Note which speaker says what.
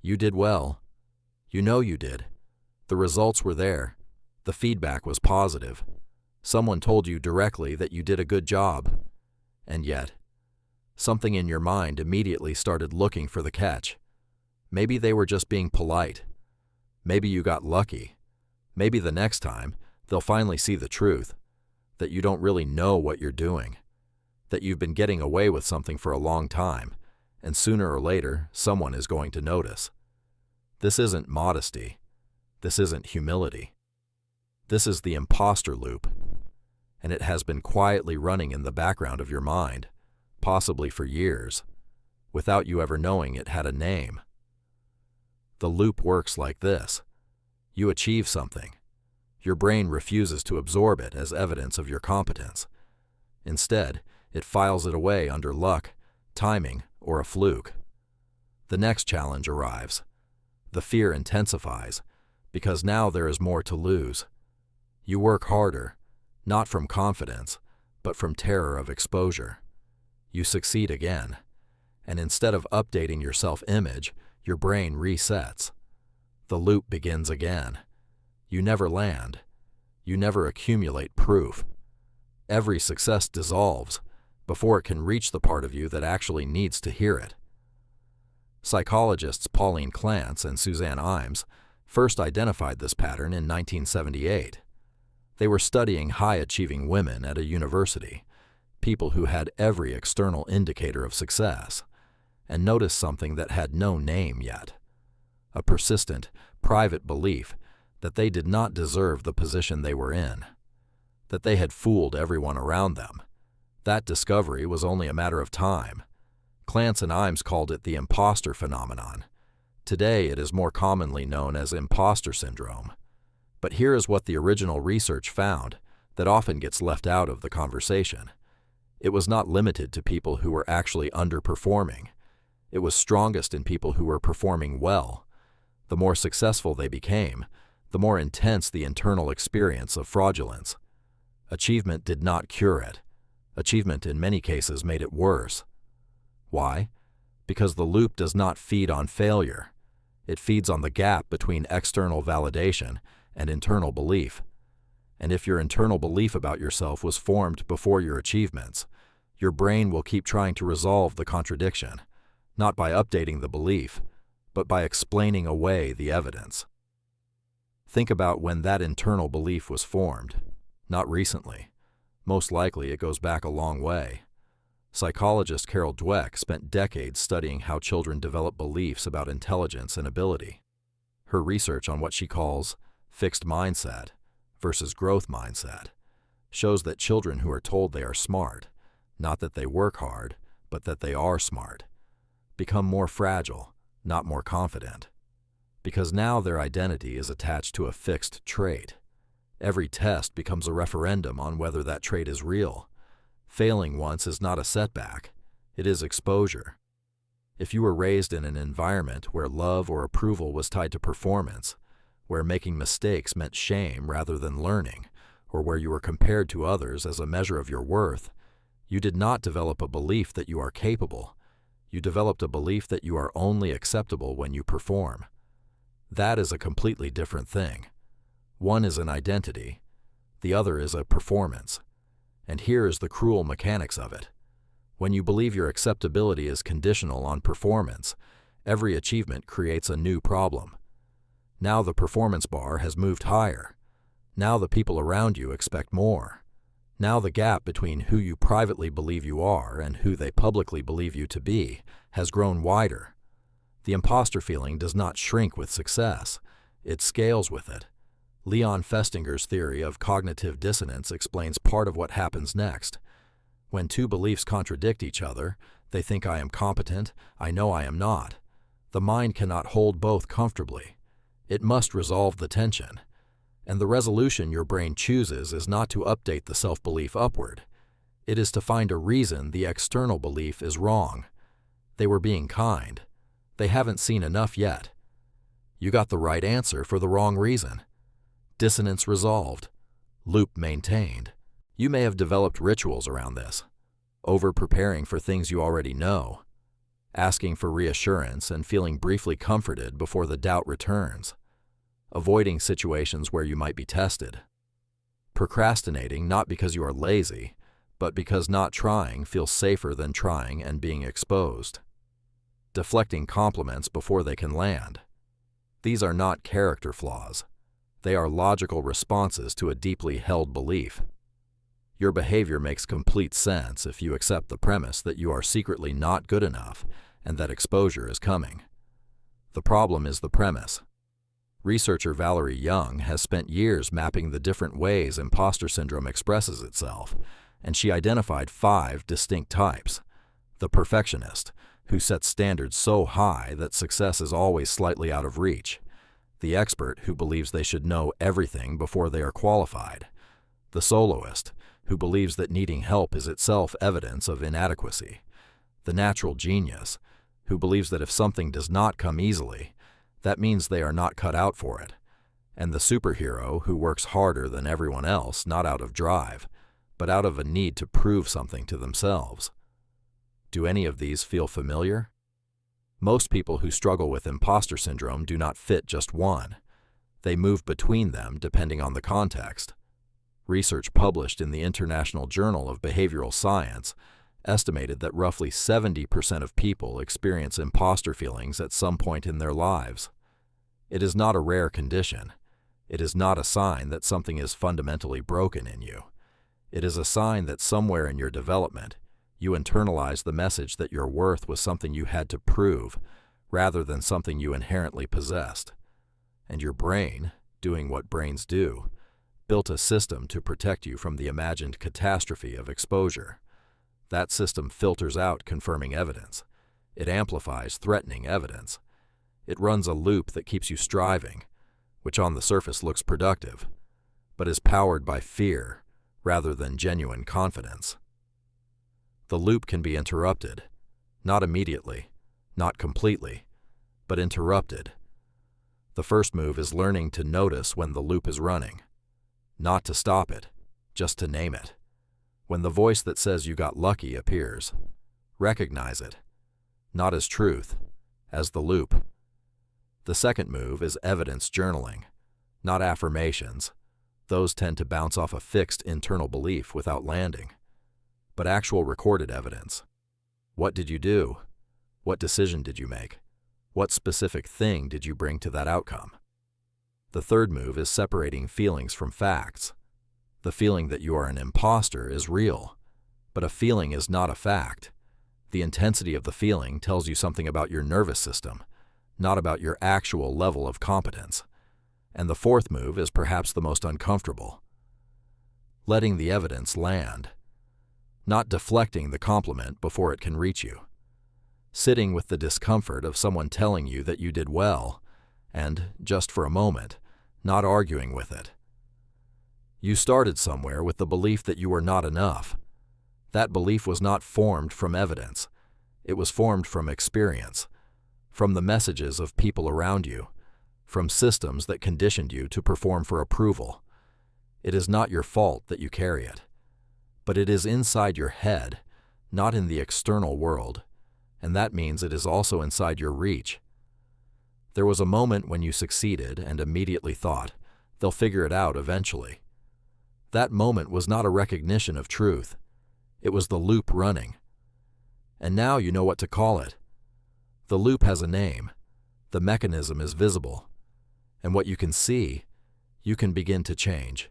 Speaker 1: You did well. You know you did. The results were there. The feedback was positive. Someone told you directly that you did a good job. And yet, something in your mind immediately started looking for the catch. Maybe they were just being polite. Maybe you got lucky. Maybe the next time, they'll finally see the truth, that you don't really know what you're doing, that you've been getting away with something for a long time, and sooner or later, someone is going to notice. This isn't modesty. This isn't humility. This is the imposter loop, and it has been quietly running in the background of your mind, possibly for years, without you ever knowing it had a name. The loop works like this. You achieve something. Your brain refuses to absorb it as evidence of your competence. Instead, it files it away under luck, timing, or a fluke. The next challenge arrives. The fear intensifies, because now there is more to lose. You work harder, not from confidence, but from terror of exposure. You succeed again, and instead of updating your self-image, your brain resets. The loop begins again. You never land. You never accumulate proof. Every success dissolves before it can reach the part of you that actually needs to hear it. Psychologists Pauline Clance and Suzanne Imes first identified this pattern in 1978. They were studying high-achieving women at a university, people who had every external indicator of success, and noticed something that had no name yet: a persistent, private belief that they did not deserve the position they were in, that they had fooled everyone around them. That discovery was only a matter of time. Clance and Imes called it the imposter phenomenon. Today it is more commonly known as imposter syndrome. But here is what the original research found that often gets left out of the conversation. It was not limited to people who were actually underperforming. It was strongest in people who were performing well. The more successful they became, the more intense the internal experience of fraudulence. Achievement did not cure it. Achievement in many cases made it worse. Why? Because the loop does not feed on failure. It feeds on the gap between external validation and internal belief. And if your internal belief about yourself was formed before your achievements, your brain will keep trying to resolve the contradiction, not by updating the belief, but by explaining away the evidence. Think about when that internal belief was formed. Not recently. Most likely it goes back a long way. Psychologist Carol Dweck spent decades studying how children develop beliefs about intelligence and ability. Her research on what she calls fixed mindset versus growth mindset shows that children who are told they are smart, not that they work hard, but that they are smart, become more fragile, not more confident, because now their identity is attached to a fixed trait. Every test becomes a referendum on whether that trait is real. Failing once is not a setback, it is exposure. If you were raised in an environment where love or approval was tied to performance, where making mistakes meant shame rather than learning, or where you were compared to others as a measure of your worth, you did not develop a belief that you are capable. You developed a belief that you are only acceptable when you perform. That is a completely different thing. One is an identity, the other is a performance. And here is the cruel mechanics of it. When you believe your acceptability is conditional on performance, every achievement creates a new problem. Now the performance bar has moved higher. Now the people around you expect more. Now the gap between who you privately believe you are and who they publicly believe you to be has grown wider. The imposter feeling does not shrink with success. It scales with it. Leon Festinger's theory of cognitive dissonance explains part of what happens next. When two beliefs contradict each other, they think I am competent, I know I am not. The mind cannot hold both comfortably. It must resolve the tension. And the resolution your brain chooses is not to update the self-belief upward. It is to find a reason the external belief is wrong. They were being kind. They haven't seen enough yet. You got the right answer for the wrong reason. Dissonance resolved. Loop maintained. You may have developed rituals around this, over-preparing for things you already know. asking for reassurance and feeling briefly comforted before the doubt returns, avoiding situations where you might be tested, procrastinating not because you are lazy, but because not trying feels safer than trying and being exposed, deflecting compliments before they can land. These are not character flaws. They are logical responses to a deeply held belief. Your behavior makes complete sense if you accept the premise that you are secretly not good enough and that exposure is coming. The problem is the premise. Researcher Valerie Young has spent years mapping the different ways imposter syndrome expresses itself, and she identified 5 distinct types. The perfectionist, who sets standards so high that success is always slightly out of reach. The expert, who believes they should know everything before they are qualified. The soloist, who believes that needing help is itself evidence of inadequacy. The natural genius, who believes that if something does not come easily, that means they are not cut out for it. And the superhero, who works harder than everyone else, not out of drive, but out of a need to prove something to themselves. Do any of these feel familiar? Most people who struggle with imposter syndrome do not fit just one. They move between them depending on the context. Research published in the International Journal of Behavioral Science estimated that roughly 70% of people experience imposter feelings at some point in their lives. It is not a rare condition. It is not a sign that something is fundamentally broken in you. It is a sign that somewhere in your development, you internalize the message that your worth was something you had to prove, rather than something you inherently possessed. And your brain, doing what brains do, built a system to protect you from the imagined catastrophe of exposure. That system filters out confirming evidence. It amplifies threatening evidence. It runs a loop that keeps you striving, which on the surface looks productive, but is powered by fear rather than genuine confidence. The loop can be interrupted, not immediately, not completely, but interrupted. The first move is learning to notice when the loop is running, not to stop it, just to name it. When the voice that says you got lucky appears, recognize it, not as truth, as the loop. The second move is evidence journaling, not affirmations. Those tend to bounce off a fixed internal belief without landing, but actual recorded evidence. What did you do? What decision did you make? What specific thing did you bring to that outcome? The third move is separating feelings from facts. The feeling that you are an imposter is real, but a feeling is not a fact. The intensity of the feeling tells you something about your nervous system, not about your actual level of competence. And the fourth move is perhaps the most uncomfortable. Letting the evidence land. Not deflecting the compliment before it can reach you. Sitting with the discomfort of someone telling you that you did well, and, just for a moment, not arguing with it. You started somewhere with the belief that you were not enough. That belief was not formed from evidence. It was formed from experience, from the messages of people around you, from systems that conditioned you to perform for approval. It is not your fault that you carry it, but it is inside your head, not in the external world, and that means it is also inside your reach. There was a moment when you succeeded and immediately thought, they'll figure it out eventually. That moment was not a recognition of truth. It was the loop running. And now you know what to call it. The loop has a name. The mechanism is visible. And what you can see, you can begin to change.